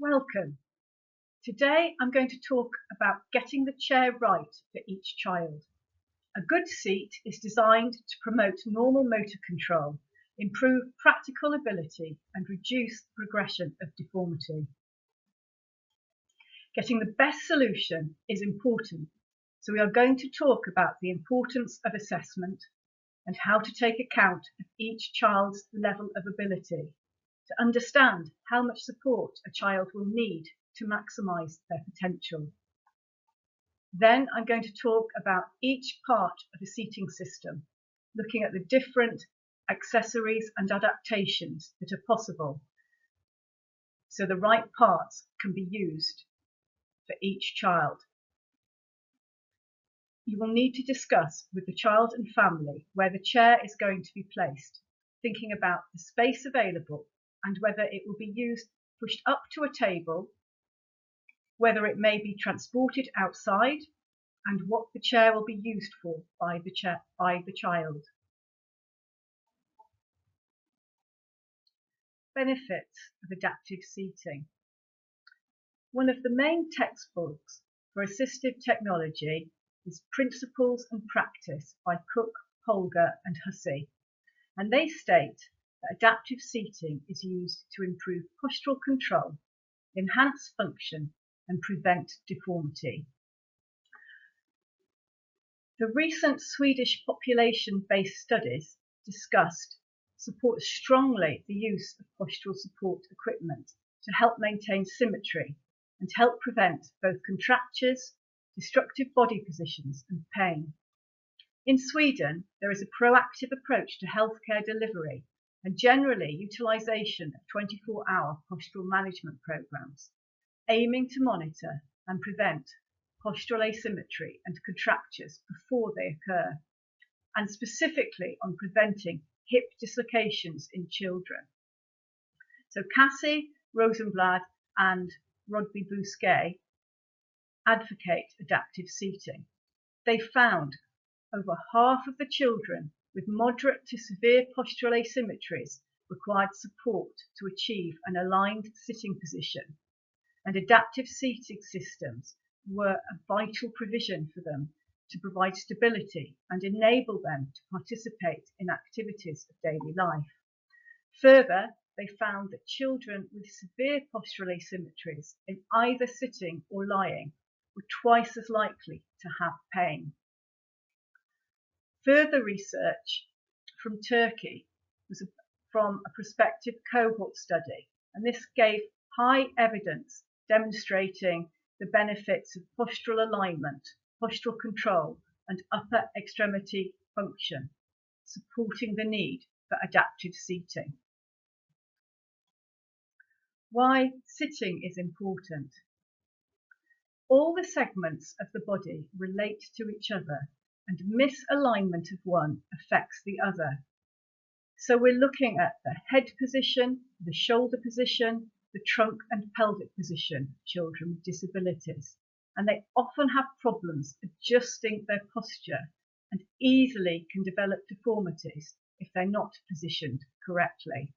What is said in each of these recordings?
Welcome. Today I'm going to talk about getting the chair right for each child. A good seat is designed to promote normal motor control, improve practical ability and reduce the progression of deformity. Getting the best solution is important, so we are going to talk about the importance of assessment and how to take account of each child's level of ability, to understand how much support a child will need to maximise their potential. Then I'm going to talk about each part of the seating system, looking at the different accessories and adaptations that are possible, so the right parts can be used for each child. You will need to discuss with the child and family where the chair is going to be placed, thinking about the space available and whether it will be used pushed up to a table, whether it may be transported outside, and what the chair will be used for by the child. Benefits of adaptive seating. One of the main textbooks for assistive technology is Principles and Practice by Cook, Holger and Hussey, and they state that adaptive seating is used to improve postural control, enhance function and prevent deformity. The recent Swedish population-based studies discussed support strongly the use of postural support equipment to help maintain symmetry and help prevent both contractures, destructive body positions and pain. In Sweden, there is a proactive approach to healthcare delivery and generally utilisation of 24-hour postural management programmes, aiming to monitor and prevent postural asymmetry and contractures before they occur, and specifically on preventing hip dislocations in children. So Cassie, Rosenblad and Rodby Bousquet advocate adaptive seating. They found over half of the children with moderate to severe postural asymmetries required support to achieve an aligned sitting position, and adaptive seating systems were a vital provision for them to provide stability and enable them to participate in activities of daily life. Further, they found that children with severe postural asymmetries in either sitting or lying were twice as likely to have pain. Further research from Turkey was from a prospective cohort study, and this gave high evidence demonstrating the benefits of postural alignment, postural control and upper extremity function, supporting the need for adaptive seating. Why sitting is important. All the segments of the body relate to each other, and misalignment of one affects the other. So we're looking at the head position, the shoulder position, the trunk and pelvic position of children with disabilities, and they often have problems adjusting their posture and easily can develop deformities if they're not positioned correctly.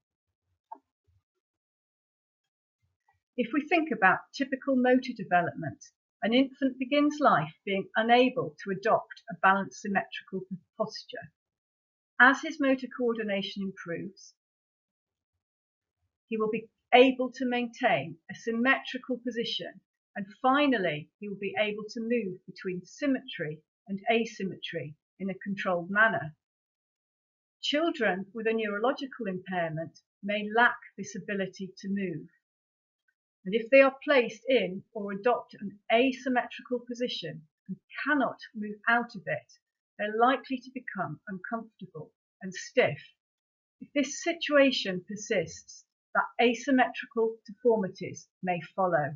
If we think about typical motor development, an infant begins life being unable to adopt a balanced symmetrical posture. As his motor coordination improves, he will be able to maintain a symmetrical position, and finally he will be able to move between symmetry and asymmetry in a controlled manner. Children with a neurological impairment may lack this ability to move, and if they are placed in or adopt an asymmetrical position and cannot move out of it, they're likely to become uncomfortable and stiff. If this situation persists, that asymmetrical deformities may follow.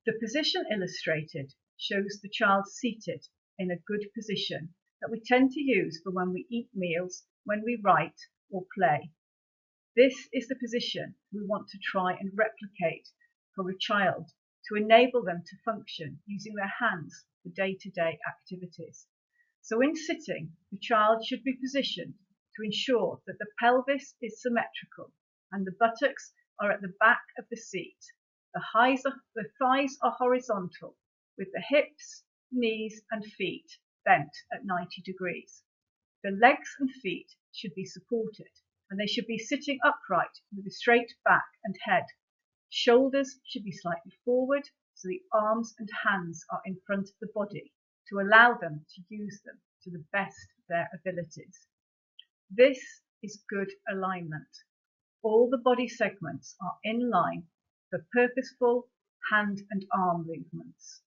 The position illustrated shows the child seated in a good position that we tend to use for when we eat meals, when we write or play. This is the position we want to try and replicate for a child to enable them to function using their hands for day-to-day activities. So in sitting, the child should be positioned to ensure that the pelvis is symmetrical and the buttocks are at the back of the seat. The thighs are horizontal, with the hips, knees and feet bent at 90 degrees. The legs and feet should be supported, and they should be sitting upright with a straight back and head. Shoulders should be slightly forward, so the arms and hands are in front of the body to allow them to use them to the best of their abilities. This is good alignment. All the body segments are in line for purposeful hand and arm movements.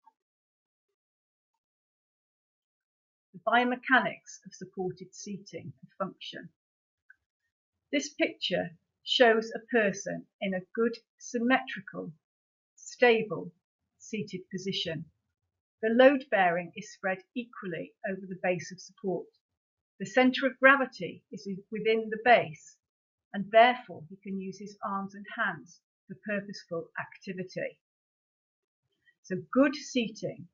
The biomechanics of supported seating and function. This picture shows a person in a good, symmetrical, stable, seated position. The load bearing is spread equally over the base of support. The centre of gravity is within the base, and therefore he can use his arms and hands for purposeful activity. So good seating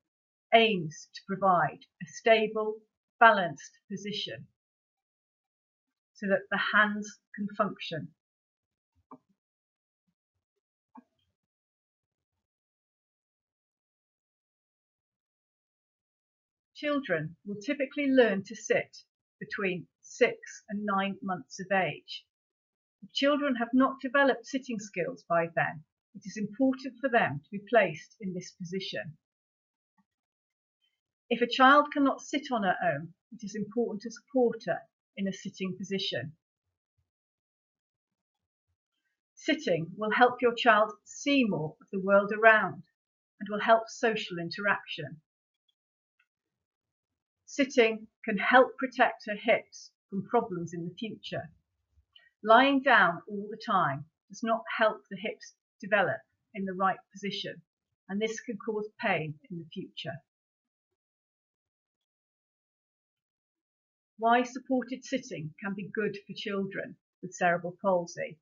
aims to provide a stable, balanced position so that the hands can function. Children will typically learn to sit between 6 and 9 months of age. If children have not developed sitting skills by then, it is important for them to be placed in this position. If a child cannot sit on her own, it is important to support her in a sitting position. Sitting will help your child see more of the world around and will help social interaction. Sitting can help protect her hips from problems in the future. Lying down all the time does not help the hips develop in the right position, and this can cause pain in the future. Why supported sitting can be good for children with cerebral palsy.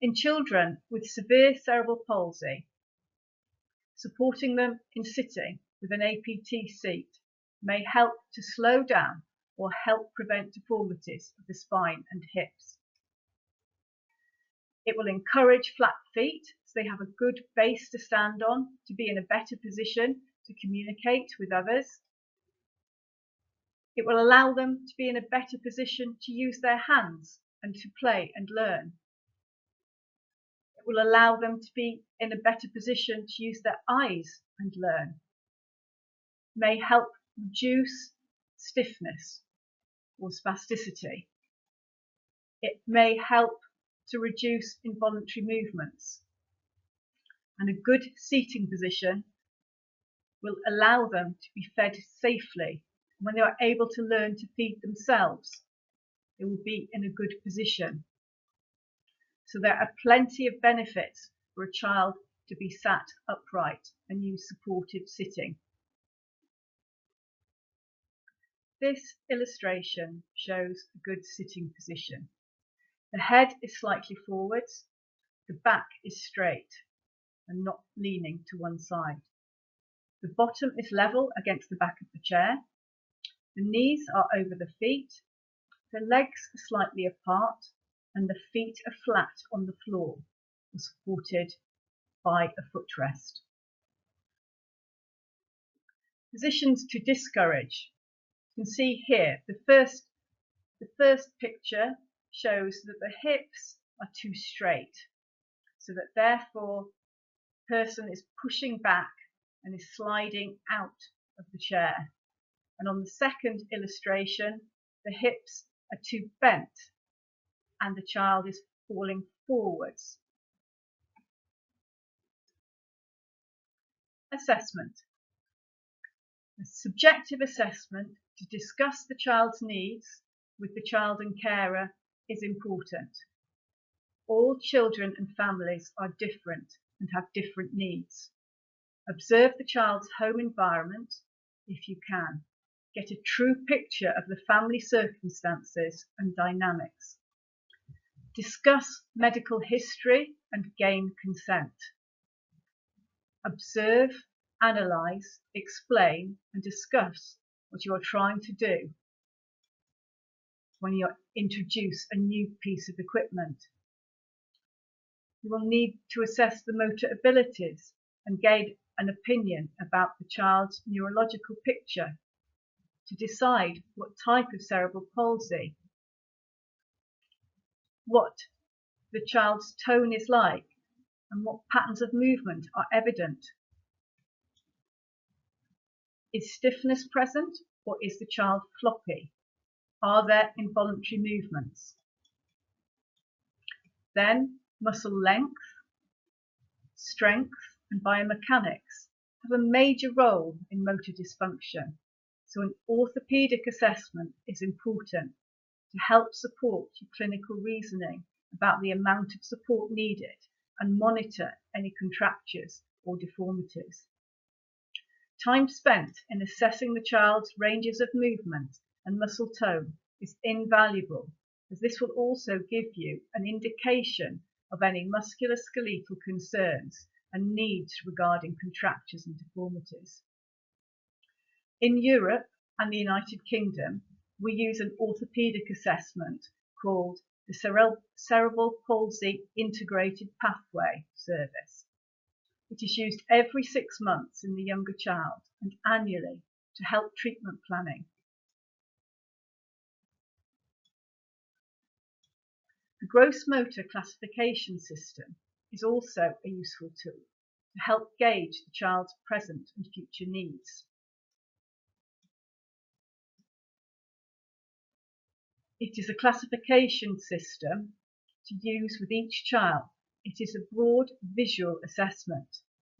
In children with severe cerebral palsy, supporting them in sitting with an APT seat may help to slow down or help prevent deformities of the spine and hips. It will encourage flat feet so they have a good base to stand on to be in a better position to communicate with others. It will allow them to be in a better position to use their hands and to play and learn. It will allow them to be in a better position to use their eyes and learn. May help reduce stiffness or spasticity. It may help to reduce involuntary movements. And a good seating position will allow them to be fed safely. When they are able to learn to feed themselves, they will be in a good position. So there are plenty of benefits for a child to be sat upright and use supported sitting. This illustration shows a good sitting position. The head is slightly forwards, the back is straight and not leaning to one side. The bottom is level against the back of the chair. The knees are over the feet, the legs are slightly apart, and the feet are flat on the floor, supported by a footrest. Positions to discourage. You can see here the first picture shows that the hips are too straight, so that therefore the person is pushing back and is sliding out of the chair. And on the second illustration, the hips are too bent and the child is falling forwards. Assessment. A subjective assessment to discuss the child's needs with the child and carer is important. All children and families are different and have different needs. Observe the child's home environment if you can. Get a true picture of the family circumstances and dynamics. Discuss medical history and gain consent. Observe, analyse, explain and discuss what you are trying to do when you introduce a new piece of equipment. You will need to assess the motor abilities and gain an opinion about the child's neurological picture to decide what type of cerebral palsy, what the child's tone is like, and what patterns of movement are evident. Is stiffness present, or is the child floppy? Are there involuntary movements? Then, muscle length, strength, and biomechanics have a major role in motor dysfunction, so an orthopaedic assessment is important to help support your clinical reasoning about the amount of support needed and monitor any contractures or deformities. Time spent in assessing the child's ranges of movement and muscle tone is invaluable, as this will also give you an indication of any musculoskeletal concerns and needs regarding contractures and deformities. In Europe and the United Kingdom, we use an orthopaedic assessment called the Cerebral Palsy Integrated Pathway Service. It is used every 6 months in the younger child and annually to help treatment planning. The gross motor classification system is also a useful tool to help gauge the child's present and future needs. It is a classification system to use with each child. It is a broad visual assessment.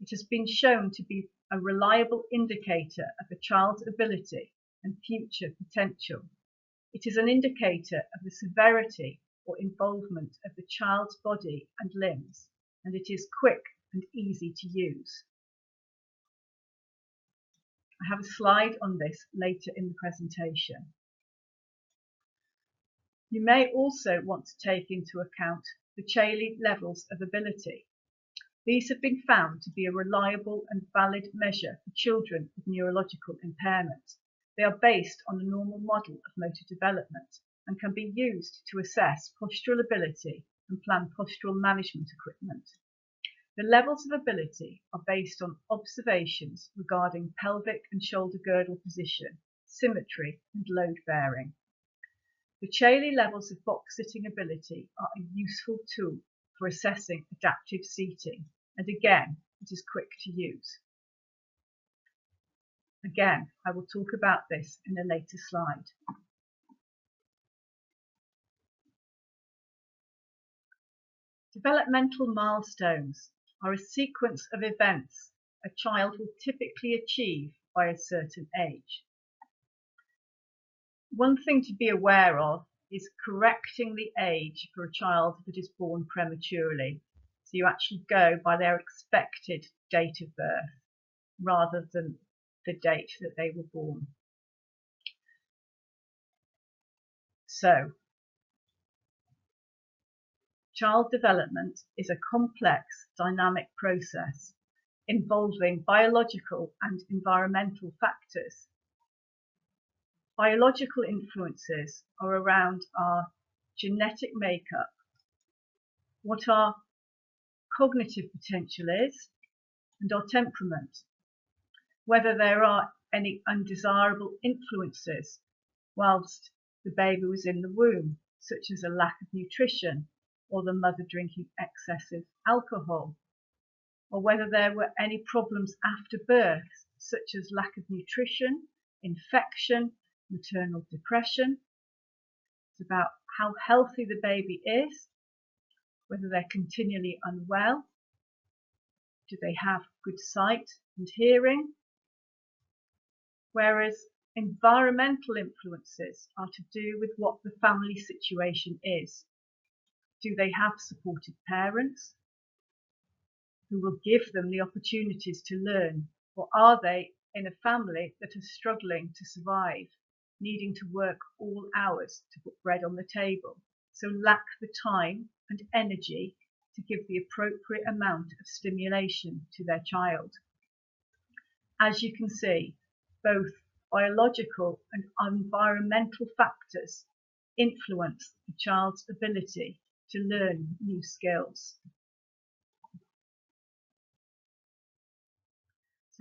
It has been shown to be a reliable indicator of a child's ability and future potential. It is an indicator of the severity or involvement of the child's body and limbs, and it is quick and easy to use. I have a slide on this later in the presentation. You may also want to take into account the Chailey levels of ability. These have been found to be a reliable and valid measure for children with neurological impairment. They are based on a normal model of motor development and can be used to assess postural ability and plan postural management equipment. The levels of ability are based on observations regarding pelvic and shoulder girdle position, symmetry, and load bearing. The Chailey levels of box sitting ability are a useful tool for assessing adaptive seating, and again, it is quick to use. Again, I will talk about this in a later slide. Developmental milestones are a sequence of events a child will typically achieve by a certain age. One thing to be aware of is correcting the age for a child that is born prematurely. So you actually go by their expected date of birth rather than the date that they were born. So, child development is a complex, dynamic process involving biological and environmental factors. Biological influences are around our genetic makeup, what our cognitive potential is, and our temperament, whether there are any undesirable influences whilst the baby was in the womb, such as a lack of nutrition or the mother drinking excessive alcohol, or whether there were any problems after birth, such as lack of nutrition, infection, maternal depression. It's about how healthy the baby is, whether they're continually unwell, do they have good sight and hearing, whereas environmental influences are to do with what the family situation is. Do they have supportive parents who will give them the opportunities to learn, or are they in a family that is struggling to survive, needing to work all hours to put bread on the table, so lack the time and energy to give the appropriate amount of stimulation to their child? As you can see, both biological and environmental factors influence the child's ability to learn new skills.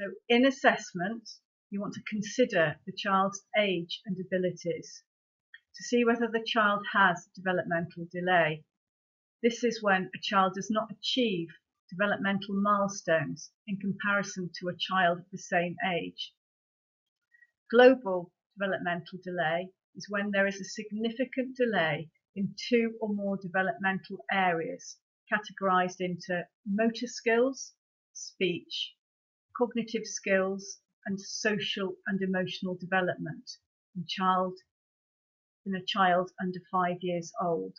So in assessment, you want to consider the child's age and abilities to see whether the child has developmental delay. This is when a child does not achieve developmental milestones in comparison to a child of the same age. Global developmental delay is when there is a significant delay in two or more developmental areas categorized into motor skills, speech, cognitive skills, and social and emotional development in a child under 5 years old.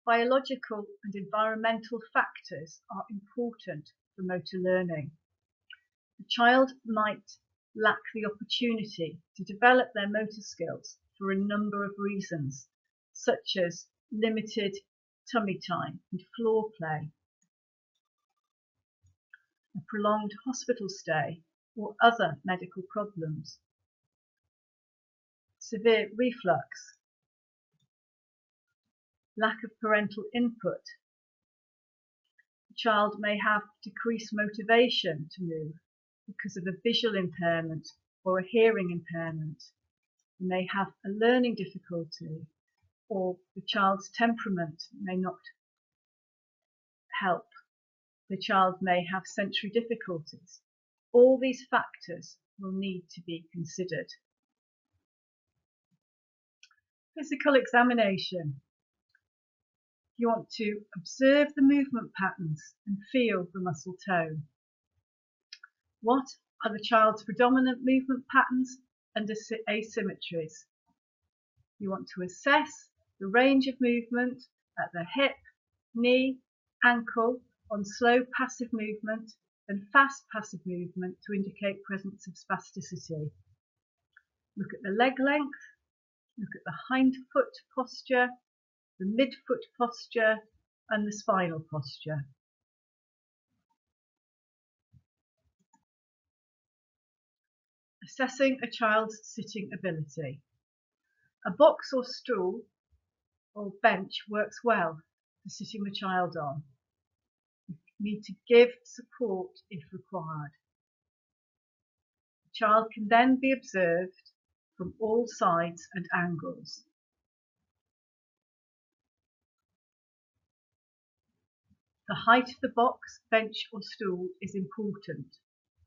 Biological and environmental factors are important for motor learning. The child might lack the opportunity to develop their motor skills for a number of reasons, such as limited tummy time and floor play, a prolonged hospital stay, or other medical problems. Severe reflux, lack of parental input. The child may have decreased motivation to move because of a visual impairment or a hearing impairment. They may have a learning difficulty, or the child's temperament may not help. The child may have sensory difficulties. All these factors will need to be considered. Physical examination. You want to observe the movement patterns and feel the muscle tone. What are the child's predominant movement patterns and asymmetries? You want to assess the range of movement at the hip, knee, ankle, on slow passive movement and fast passive movement to indicate presence of spasticity. Look at the leg length, look at the hind foot posture, the midfoot posture and the spinal posture. Assessing a child's sitting ability. A box or stool or bench works well for sitting the child on. You need to give support if required. The child can then be observed from all sides and angles. The height of the box, bench or stool is important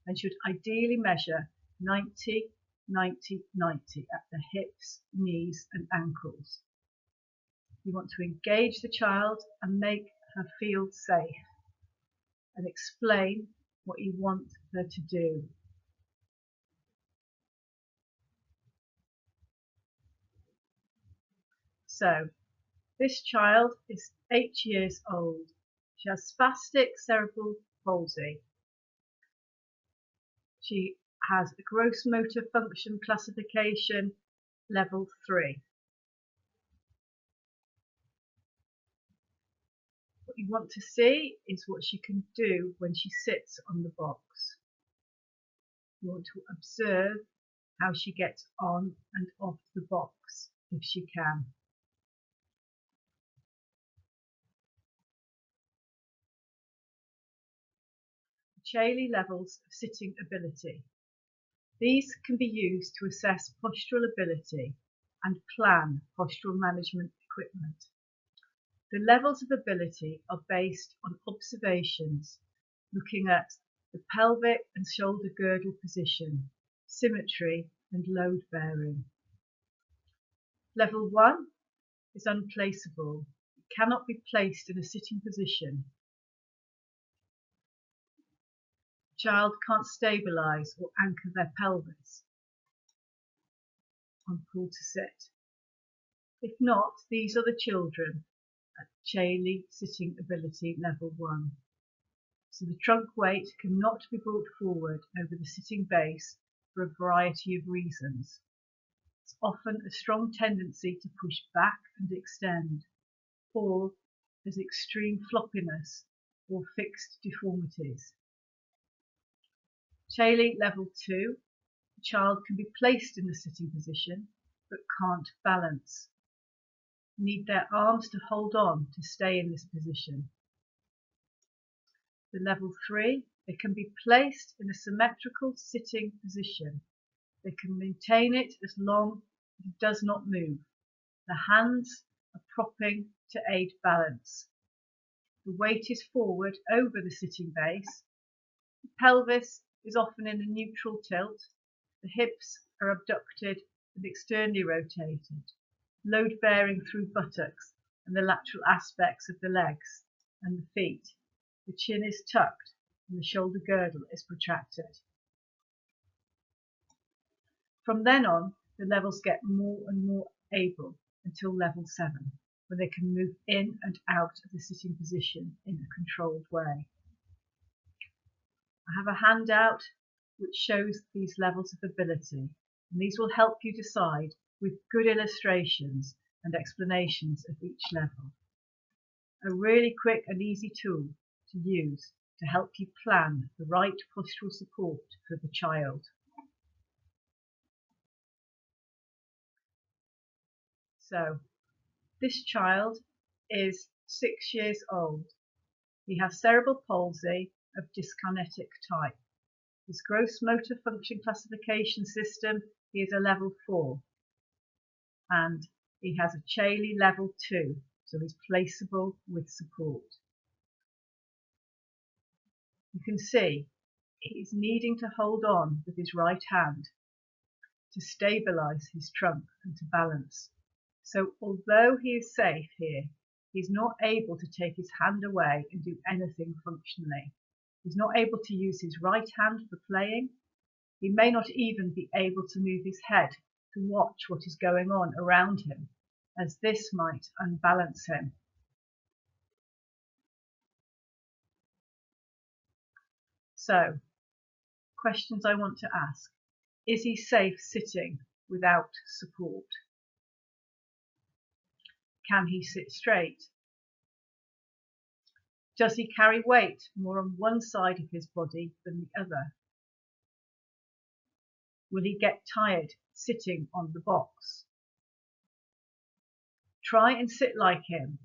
and should ideally measure 90, 90, 90 at the hips, knees and ankles. You want to engage the child and make her feel safe and explain what you want her to do. So, this child is 8 years old. She has spastic cerebral palsy. She has a gross motor function classification level 3. What you want to see is what she can do when she sits on the box. You want to observe how she gets on and off the box if she can. Chailey levels of sitting ability. These can be used to assess postural ability and plan postural management equipment. The levels of ability are based on observations looking at the pelvic and shoulder girdle position, symmetry and load bearing. Level 1 is unplaceable. It cannot be placed in a sitting position. Child can't stabilise or anchor their pelvis on pull to sit. If not, these are the children at Chailey sitting ability level 1. So the trunk weight cannot be brought forward over the sitting base for a variety of reasons. It's often a strong tendency to push back and extend, or there's extreme floppiness or fixed deformities. Chailey level 2, the child can be placed in the sitting position but can't balance. Need their arms to hold on to stay in this position. The level 3, they can be placed in a symmetrical sitting position. They can maintain it as long as it does not move. The hands are propping to aid balance. The weight is forward over the sitting base. The pelvis is often in a neutral tilt. The hips are abducted and externally rotated, load bearing through buttocks and the lateral aspects of the legs and the feet. The chin is tucked and the shoulder girdle is protracted. From then on, the levels get more and more able until level 7, where they can move in and out of the sitting position in a controlled way. I have a handout which shows these levels of ability, and these will help you decide with good illustrations and explanations of each level. A really quick and easy tool to use to help you plan the right postural support for the child. So, this child is 6 years old. He has cerebral palsy of dyskinetic type. His gross motor function classification system, he is a level 4. And he has a Chaley level 2, so he's placeable with support. You can see he's needing to hold on with his right hand to stabilise his trunk and to balance. So although he is safe here, he's not able to take his hand away and do anything functionally. He's not able to use his right hand for playing. He may not even be able to move his head to watch what is going on around him, as this might unbalance him. So, questions I want to ask. Is he safe sitting without support? Can he sit straight? Does he carry weight more on one side of his body than the other? Will he get tired sitting on the box? Try and sit like him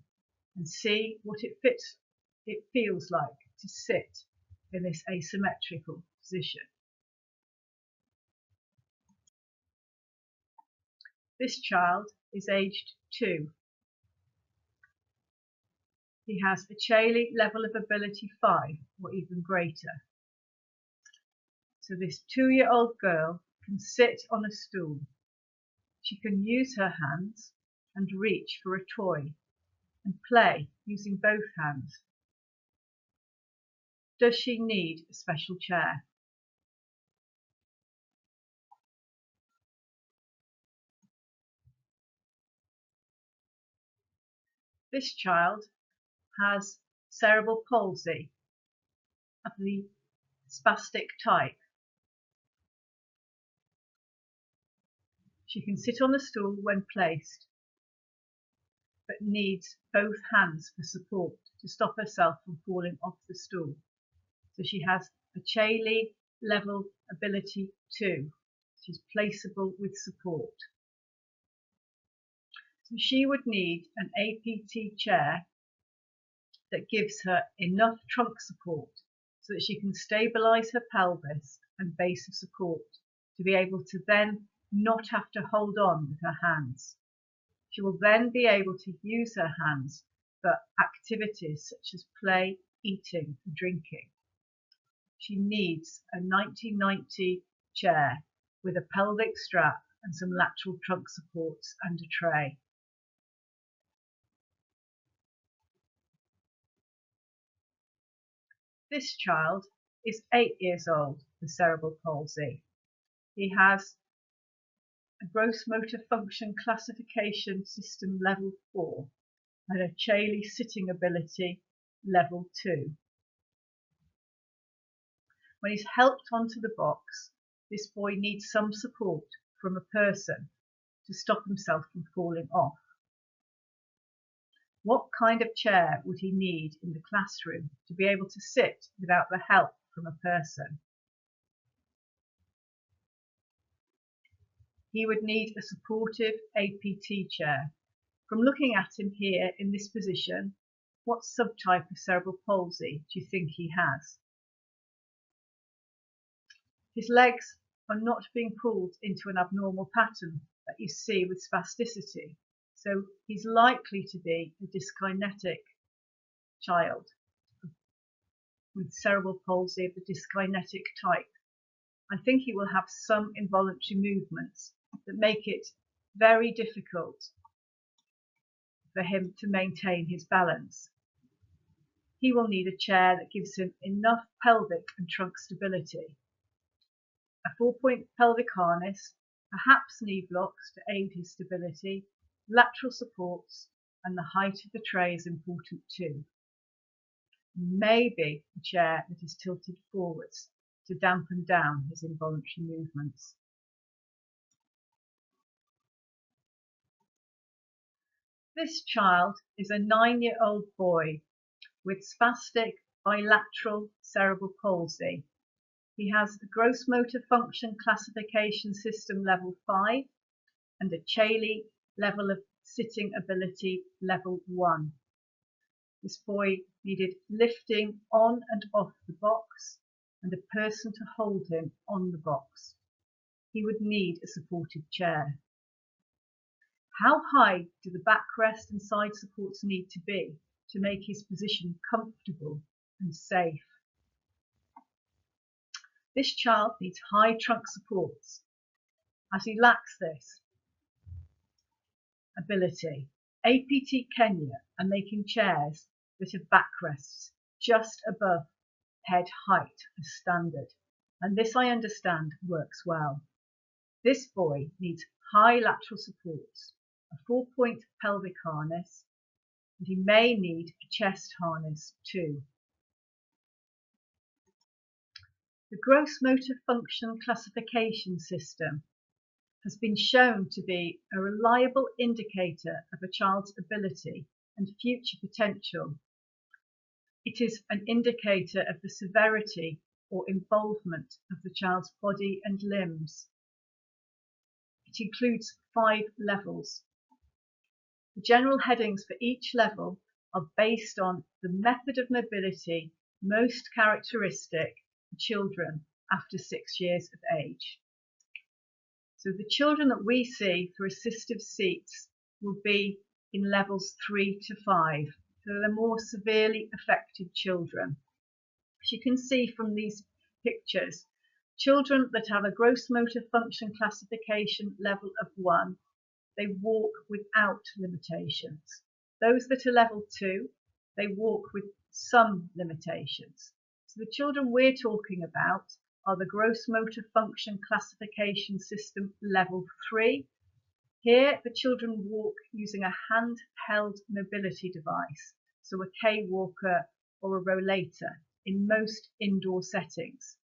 and see what it feels like to sit in this asymmetrical position. This child is aged 2. He has a Chaley level of ability 5 or even greater. So this 2-year-old girl can sit on a stool. She can use her hands and reach for a toy and play using both hands. Does she need a special chair? This child has cerebral palsy of the spastic type. She can sit on the stool when placed, but needs both hands for support to stop herself from falling off the stool. So she has a Chaley level ability 2. She's placeable with support. So she would need an APT chair that gives her enough trunk support so that she can stabilise her pelvis and base of support to be able to then not have to hold on with her hands. She will then be able to use her hands for activities such as play, eating and drinking. She needs a 1990 chair with a pelvic strap and some lateral trunk supports and a tray. This child is 8 years old with cerebral palsy. He has a gross motor function classification system level 4 and a Chaley sitting ability level 2. When he's helped onto the box, this boy needs some support from a person to stop himself from falling off. What kind of chair would he need in the classroom to be able to sit without the help from a person? He would need a supportive APT chair. From looking at him here in this position, What subtype of cerebral palsy do you think he has? His legs are not being pulled into an abnormal pattern that you see with spasticity, so he's likely to be a dyskinetic child with cerebral palsy of the dyskinetic type. I think he will have some involuntary movements that make it very difficult for him to maintain his balance. He will need a chair that gives him enough pelvic and trunk stability. A 4-point pelvic harness, perhaps knee blocks to aid his stability, lateral supports, and the height of the tray is important too. Maybe a chair that is tilted forwards to dampen down his involuntary movements. This child is a 9-year-old boy with spastic bilateral cerebral palsy. He has a gross motor function classification system level 5 and a Chailey level of sitting ability level 1. This boy needed lifting on and off the box and a person to hold him on the box. He would need a supported chair. How high do the backrest and side supports need to be to make his position comfortable and safe? This child needs high trunk supports, as he lacks this ability. APT Kenya are making chairs that have backrests just above head height as standard, and this I understand works well. This boy needs high lateral supports, a 4-point pelvic harness, and he may need a chest harness too. The gross motor function classification system has been shown to be a reliable indicator of a child's ability and future potential. It is an indicator of the severity or involvement of the child's body and limbs. It includes 5 levels. The general headings for each level are based on the method of mobility most characteristic for children after 6 years of age. So the children that we see for assistive seats will be in levels 3 to 5, so they're more severely affected children. As you can see from these pictures, children that have a gross motor function classification level of 1, they walk without limitations. Those that are level 2, they walk with some limitations. So the children we're talking about are the gross motor function classification system level 3. Here the children walk using a handheld mobility device, so a K-walker or a rollator in most indoor settings.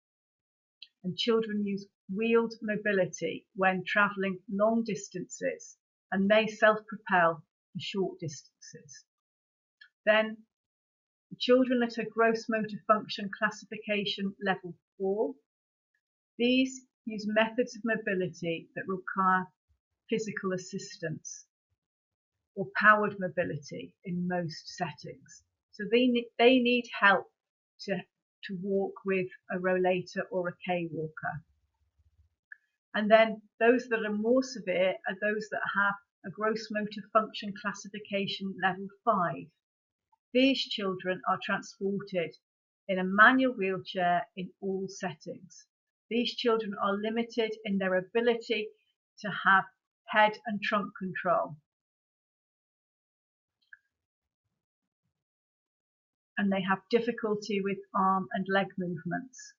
And children use wheeled mobility when travelling long distances and may self-propel for short distances. Then the children at a gross motor function classification level 4, these use methods of mobility that require physical assistance or powered mobility in most settings. So they need help to walk with a rollator or a K-walker. And then those that are more severe are those that have a gross motor function classification level 5. These children are transported in a manual wheelchair in all settings. These children are limited in their ability to have head and trunk control. And they have difficulty with arm and leg movements.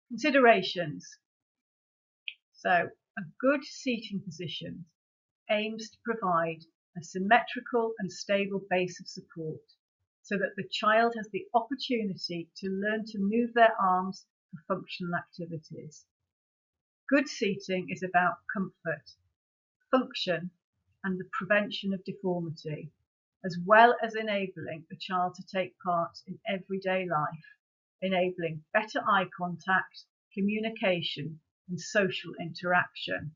Considerations. So, a good seating position aims to provide a symmetrical and stable base of support so that the child has the opportunity to learn to move their arms for functional activities. Good seating is about comfort, function, and the prevention of deformity, as well as enabling the child to take part in everyday life, enabling better eye contact, communication, and social interaction.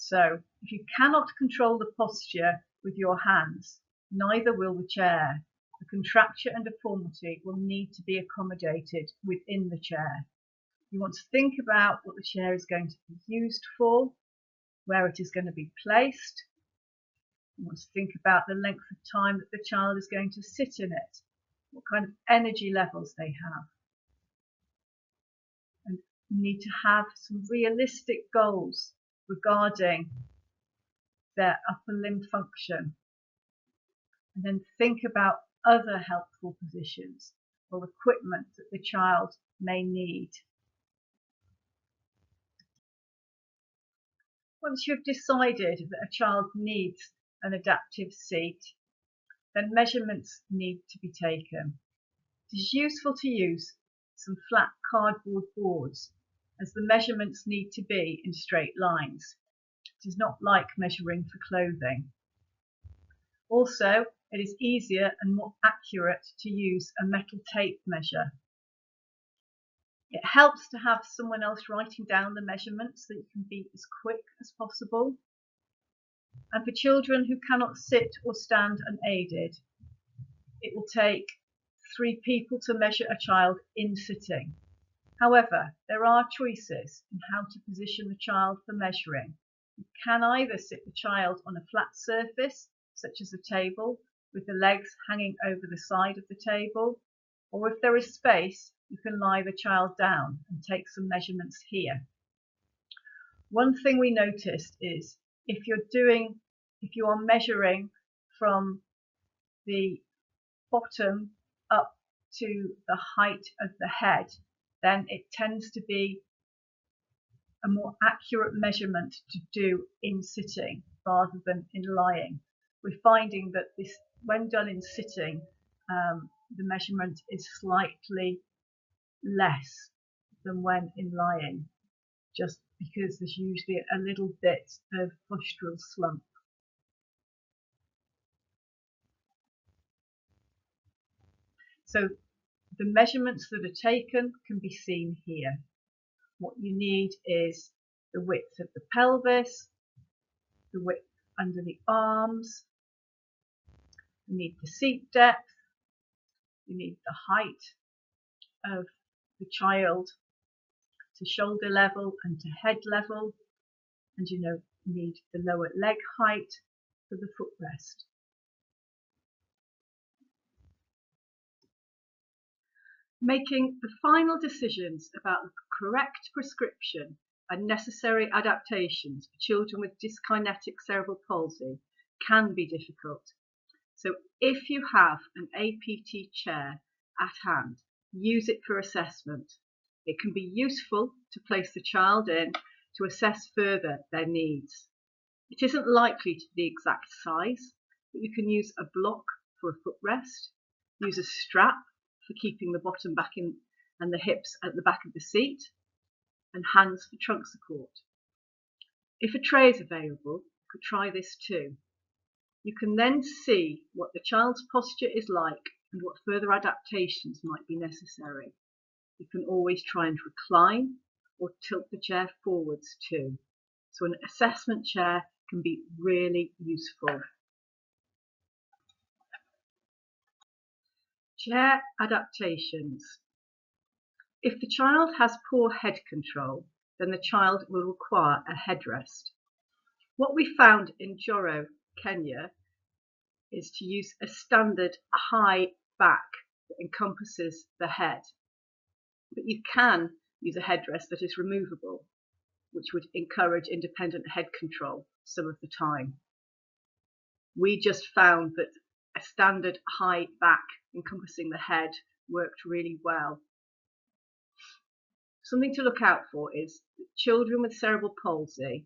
So if you cannot control the posture with your hands, neither will the chair. The contracture and deformity will need to be accommodated within the chair. You want to think about what the chair is going to be used for, where it is going to be placed. You want to think about the length of time that the child is going to sit in it, what kind of energy levels they have. And you need to have some realistic goals regarding their upper limb function. And then think about other helpful positions or equipment that the child may need. Once you've decided that a child needs an adaptive seat, then measurements need to be taken. It is useful to use some flat cardboard boards, as the measurements need to be in straight lines. It is not like measuring for clothing. Also, it is easier and more accurate to use a metal tape measure. It helps to have someone else writing down the measurements so that you can be as quick as possible. And for children who cannot sit or stand unaided, it will take 3 people to measure a child in sitting. However, there are choices in how to position the child for measuring. You can either sit the child on a flat surface, such as a table, with the legs hanging over the side of the table, or if there is space, you can lie the child down and take some measurements here. One thing we noticed is if you are measuring from the bottom up to the height of the head, then it tends to be a more accurate measurement to do in sitting rather than in lying. We're finding that this, when done in sitting, the measurement is slightly less than when in lying, just because there's usually a little bit of postural slump. So the measurements that are taken can be seen here. What you need is the width of the pelvis, the width under the arms, you need the seat depth, you need the height of the child to shoulder level and to head level, and you need the lower leg height for the footrest. Making the final decisions about the correct prescription and necessary adaptations for children with dyskinetic cerebral palsy can be difficult. So if you have an APT chair at hand, use it for assessment. It can be useful to place the child in to assess further their needs. It isn't likely to be the exact size, but you can use a block for a footrest, use a strap for keeping the bottom back in and the hips at the back of the seat, and hands for trunk support. If a tray is available, you could try this too. You can then see what the child's posture is like and what further adaptations might be necessary. You can always try and recline or tilt the chair forwards too. So an assessment chair can be really useful. Chair adaptations. If the child has poor head control, then the child will require a headrest. What we found in Joro, Kenya, is to use a standard high back that encompasses the head. But you can use a headrest that is removable, which would encourage independent head control some of the time. We just found that a standard high back encompassing the head worked really well. Something to look out for is that children with cerebral palsy,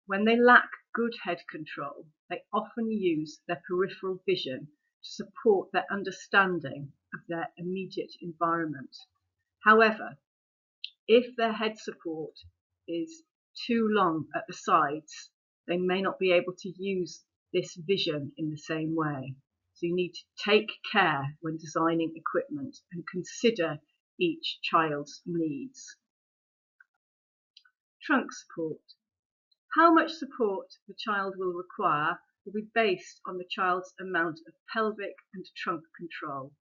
when they lack good head control, they often use their peripheral vision to support their understanding of their immediate environment. However, if their head support is too long at the sides, they may not be able to use this vision in the same way. So you need to take care when designing equipment and consider each child's needs. Trunk support. How much support the child will require will be based on the child's amount of pelvic and trunk control,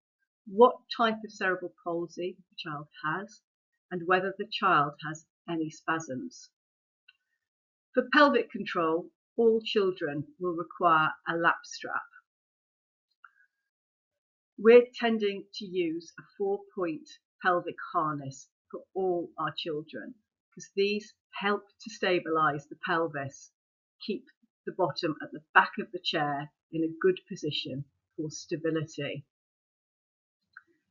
what type of cerebral palsy the child has, and whether the child has any spasms. For pelvic control, all children will require a lap strap. We're tending to use a 4-point pelvic harness for all our children because these help to stabilise the pelvis, keep the bottom at the back of the chair in a good position for stability.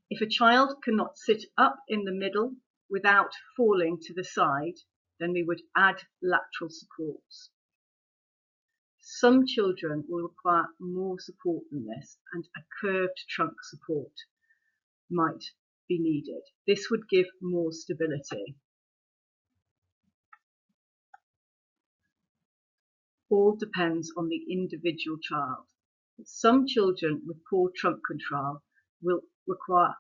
If a child cannot sit up in the middle without falling to the side, then we would add lateral supports. Some children will require more support than this, and a curved trunk support might be needed. This would give more stability. All depends on the individual child. Some children with poor trunk control will require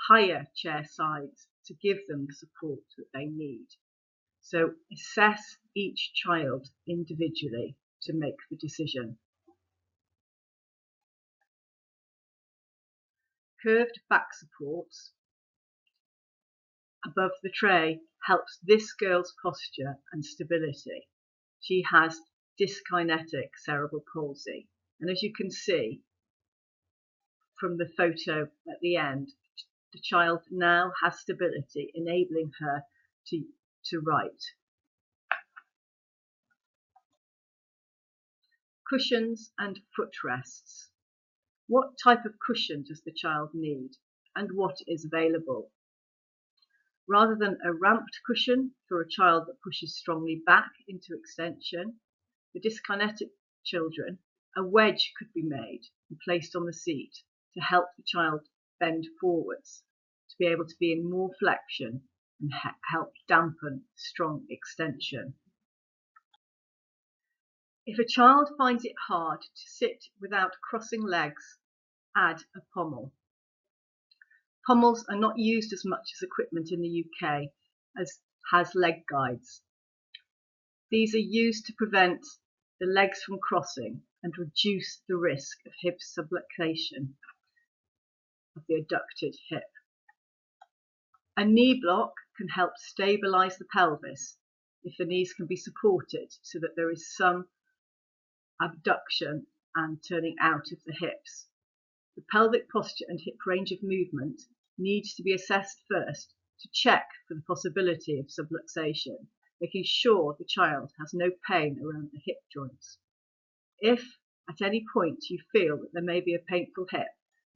higher chair sides to give them the support that they need. So assess each child individually to make the decision. Curved back supports above the tray helps this girl's posture and stability. She has dyskinetic cerebral palsy, and as you can see from the photo at the end, the child now has stability, enabling her to write. Cushions and footrests. What type of cushion does the child need, and what is available? Rather than a ramped cushion for a child that pushes strongly back into extension, for dyskinetic children, a wedge could be made and placed on the seat to help the child bend forwards, to be able to be in more flexion and help dampen strong extension. If a child finds it hard to sit without crossing legs, add a pommel. Pommels are not used as much as equipment in the UK as has leg guides. These are used to prevent the legs from crossing and reduce the risk of hip subluxation of the adducted hip. A knee block can help stabilise the pelvis if the knees can be supported so that there is some abduction and turning out of the hips. The pelvic posture and hip range of movement needs to be assessed first to check for the possibility of subluxation, making sure the child has no pain around the hip joints. If at any point you feel that there may be a painful hip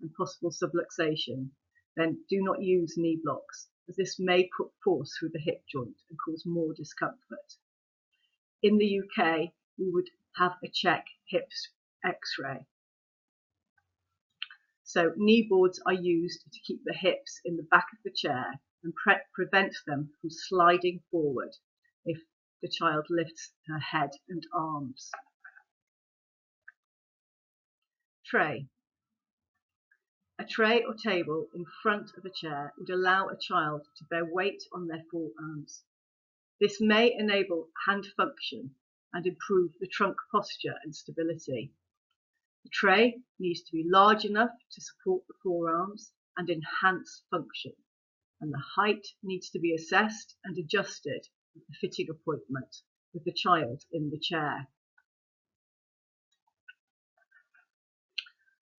and possible subluxation, then do not use knee blocks, as this may put force through the hip joint and cause more discomfort. In the UK, we would have a check hips x-ray. So knee boards are used to keep the hips in the back of the chair and prevent them from sliding forward if the child lifts her head and arms. Tray. A tray or table in front of a chair would allow a child to bear weight on their forearms. This may enable hand function and improve the trunk posture and stability. The tray needs to be large enough to support the forearms and enhance function, and the height needs to be assessed and adjusted at the fitting appointment with the child in the chair.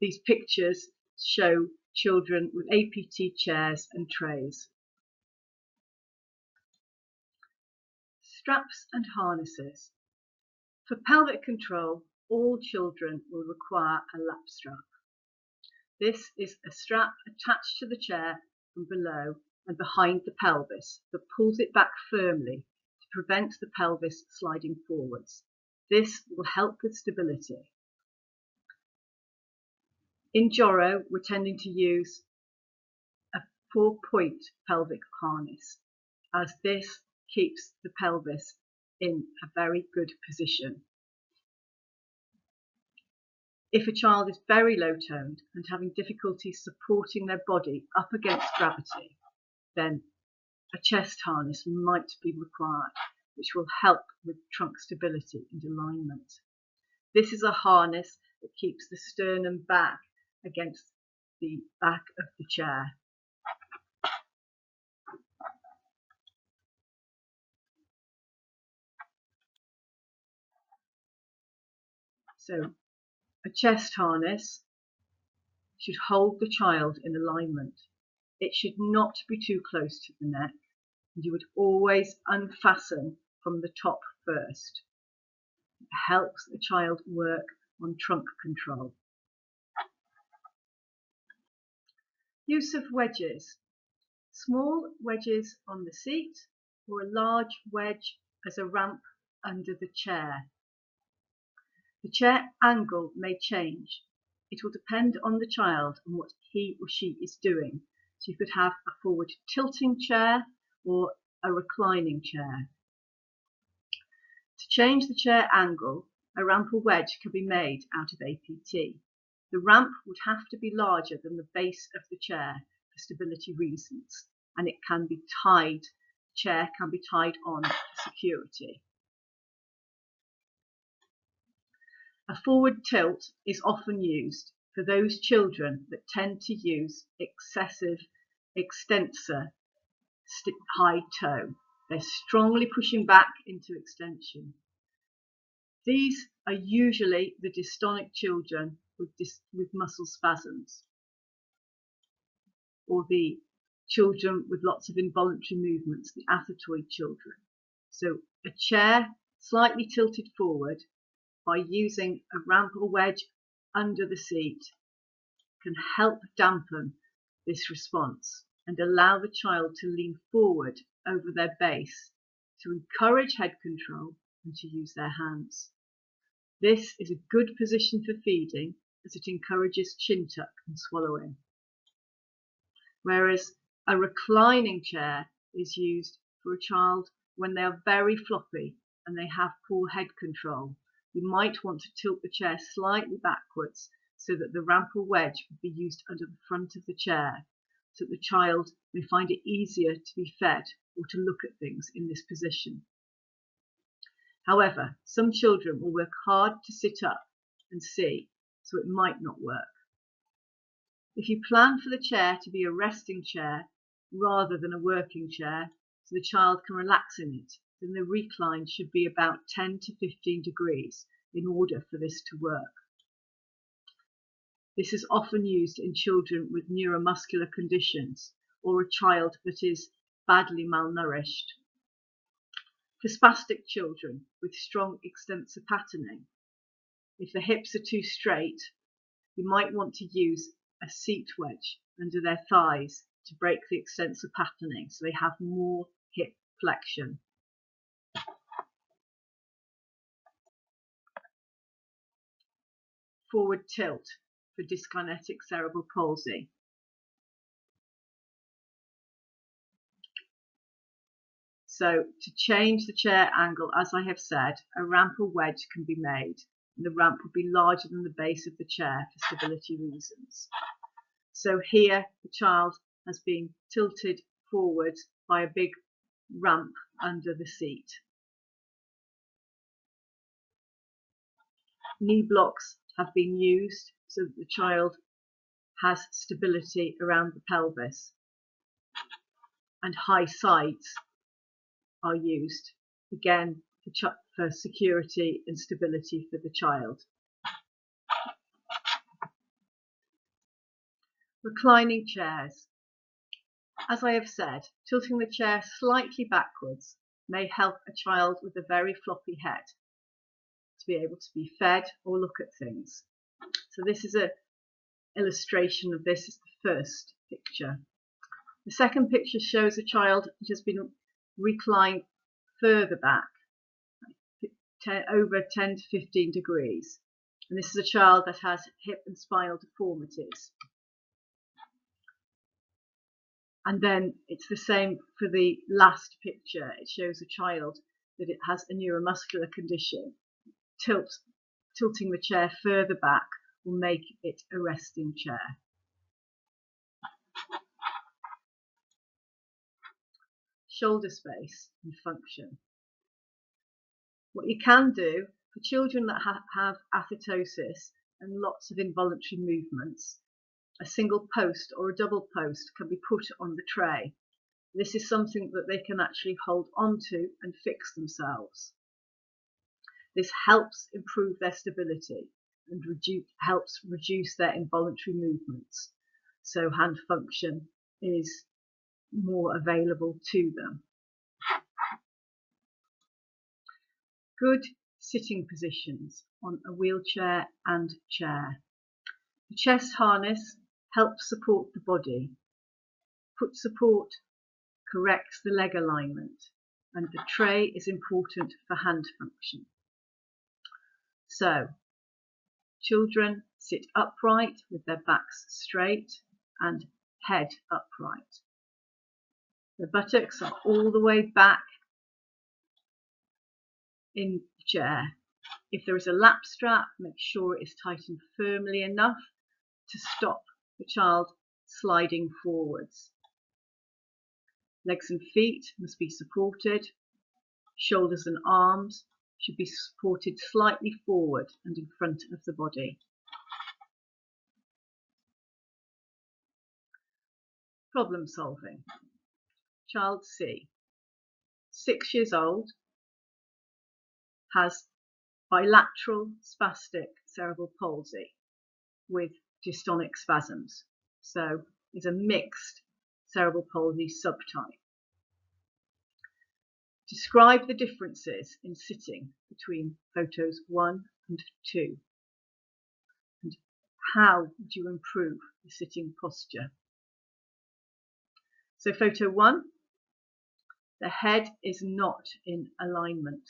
These pictures show children with APT chairs and trays. Straps and harnesses. For pelvic control, all children will require a lap strap. This is a strap attached to the chair from below and behind the pelvis that pulls it back firmly to prevent the pelvis sliding forwards. This will help with stability. In Joro, we're tending to use a 4-point pelvic harness, as this keeps the pelvis in a very good position. If a child is very low-toned and having difficulty supporting their body up against gravity, then a chest harness might be required. which will help with trunk stability and alignment. This is a harness that keeps the sternum back against the back of the chair. So a chest harness should hold the child in alignment. It should not be too close to the neck, and you would always unfasten from the top first. It helps the child work on trunk control. Use of wedges. Small wedges on the seat or a large wedge as a ramp under the chair. The chair angle may change. It will depend on the child and what he or she is doing. So you could have a forward tilting chair or a reclining chair. To change the chair angle, a ramp or wedge can be made out of APT. The ramp would have to be larger than the base of the chair for stability reasons, and it can be tied. The chair can be tied on for security. A forward tilt is often used for those children that tend to use excessive extensor high toe. They're strongly pushing back into extension. These are usually the dystonic children with muscle spasms, or the children with lots of involuntary movements, the athetoid children. So a chair slightly tilted forward by using a ramp or wedge under the seat can help dampen this response and allow the child to lean forward over their base to encourage head control and to use their hands. This is a good position for feeding as it encourages chin tuck and swallowing. Whereas a reclining chair is used for a child when they are very floppy and they have poor head control. You might want to tilt the chair slightly backwards so that the ramp or wedge would be used under the front of the chair, so that the child may find it easier to be fed or to look at things in this position. However, some children will work hard to sit up and see, so it might not work. If you plan for the chair to be a resting chair rather than a working chair, so the child can relax in it, then the recline should be about 10 to 15 degrees in order for this to work. This is often used in children with neuromuscular conditions or a child that is badly malnourished. For spastic children with strong extensor patterning, if the hips are too straight, you might want to use a seat wedge under their thighs to break the extensor patterning so they have more hip flexion. Forward tilt for dyskinetic cerebral palsy. So to change the chair angle, as I have said, a ramp or wedge can be made, and the ramp will be larger than the base of the chair for stability reasons. So here the child has been tilted forward by a big ramp under the seat. Knee blocks have been used so that the child has stability around the pelvis, and high sides are used, again for security and stability for the child. Reclining chairs. As I have said, tilting the chair slightly backwards may help a child with a very floppy head to be able to be fed or look at things. So this is an illustration of this. Is the first picture. The second picture shows a child that has been reclined further back, over 10 to 15 degrees. And this is a child that has hip and spinal deformities. And then it's the same for the last picture. It shows a child that it has a neuromuscular condition. Tilting the chair further back will make it a resting chair. Shoulder space and function. What you can do for children that have athetosis and lots of involuntary movements, a single post or a double post can be put on the tray. This is something that they can actually hold onto and fix themselves. This helps improve their stability and helps reduce their involuntary movements, so hand function is more available to them. Good sitting positions on a wheelchair and chair. The chest harness helps support the body. Foot support corrects the leg alignment, and the tray is important for hand function. So, children sit upright with their backs straight and head upright. The buttocks are all the way back in the chair. If there is a lap strap, make sure it is tightened firmly enough to stop the child sliding forwards. Legs and feet must be supported. Shoulders and arms should be supported slightly forward and in front of the body. Problem solving. Child C, 6 years old, has bilateral spastic cerebral palsy with dystonic spasms, so is a mixed cerebral palsy subtype. Describe the differences in sitting between photos 1 and 2, and how would you improve the sitting posture? So photo 1, the head is not in alignment.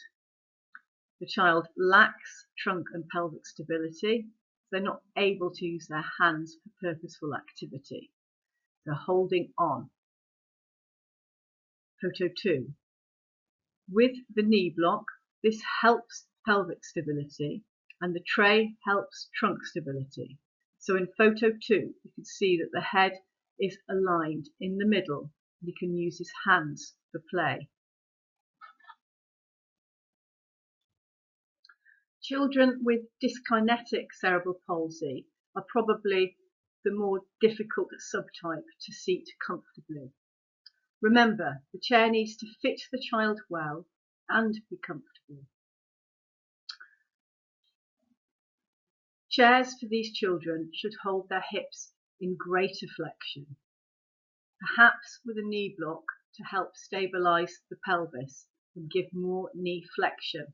The child lacks trunk and pelvic stability. They're not able to use their hands for purposeful activity. They're holding on. Photo 2. With the knee block, this helps pelvic stability and the tray helps trunk stability. So in photo 2, you can see that the head is aligned in the middle. He can use his hands for play. Children with dyskinetic cerebral palsy are probably the more difficult subtype to seat comfortably. Remember, the chair needs to fit the child well and be comfortable. Chairs for these children should hold their hips in greater flexion, perhaps with a knee block to help stabilise the pelvis and give more knee flexion.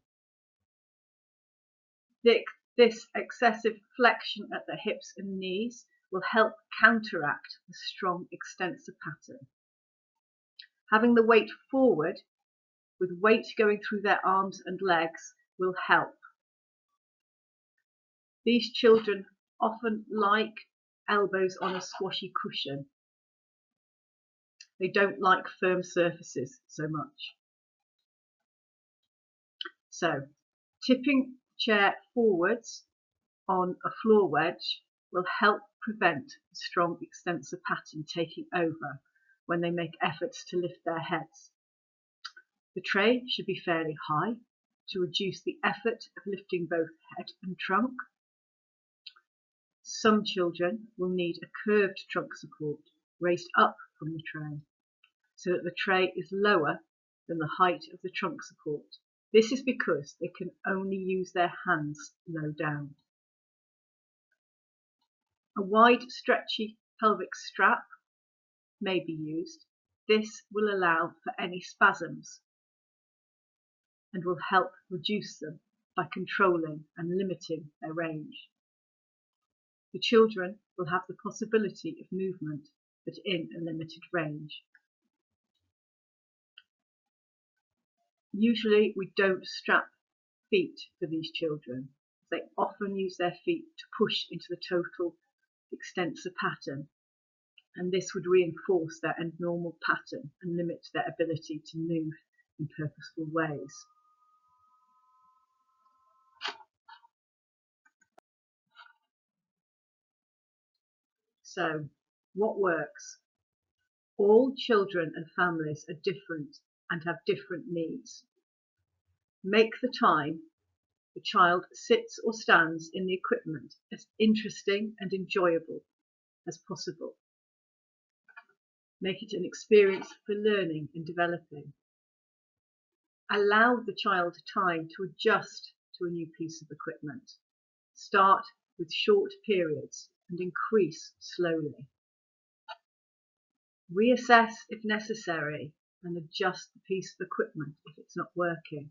This excessive flexion at the hips and knees will help counteract the strong extensor pattern. Having the weight forward, with weight going through their arms and legs, will help. These children often like elbows on a squashy cushion. They don't like firm surfaces so much. So, tipping the chair forwards on a floor wedge will help prevent the strong extensor pattern taking over when they make efforts to lift their heads. The tray should be fairly high to reduce the effort of lifting both head and trunk. Some children will need a curved trunk support raised up from the tray so that the tray is lower than the height of the trunk support. This is because they can only use their hands low down. A wide, stretchy pelvic strap may be used. This will allow for any spasms and will help reduce them by controlling and limiting their range. The children will have the possibility of movement, but in a limited range. Usually we don't strap feet for these children. They often use their feet to push into the total extensor pattern, and this would reinforce their abnormal pattern and limit their ability to move in purposeful ways. So, what works? All children and families are different and have different needs. Make the time the child sits or stands in the equipment as interesting and enjoyable as possible. Make it an experience for learning and developing. Allow the child time to adjust to a new piece of equipment. Start with short periods and increase slowly. Reassess if necessary and adjust the piece of equipment if it's not working.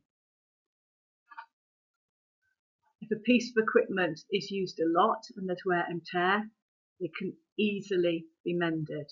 If a piece of equipment is used a lot and there's wear and tear, it can easily be mended.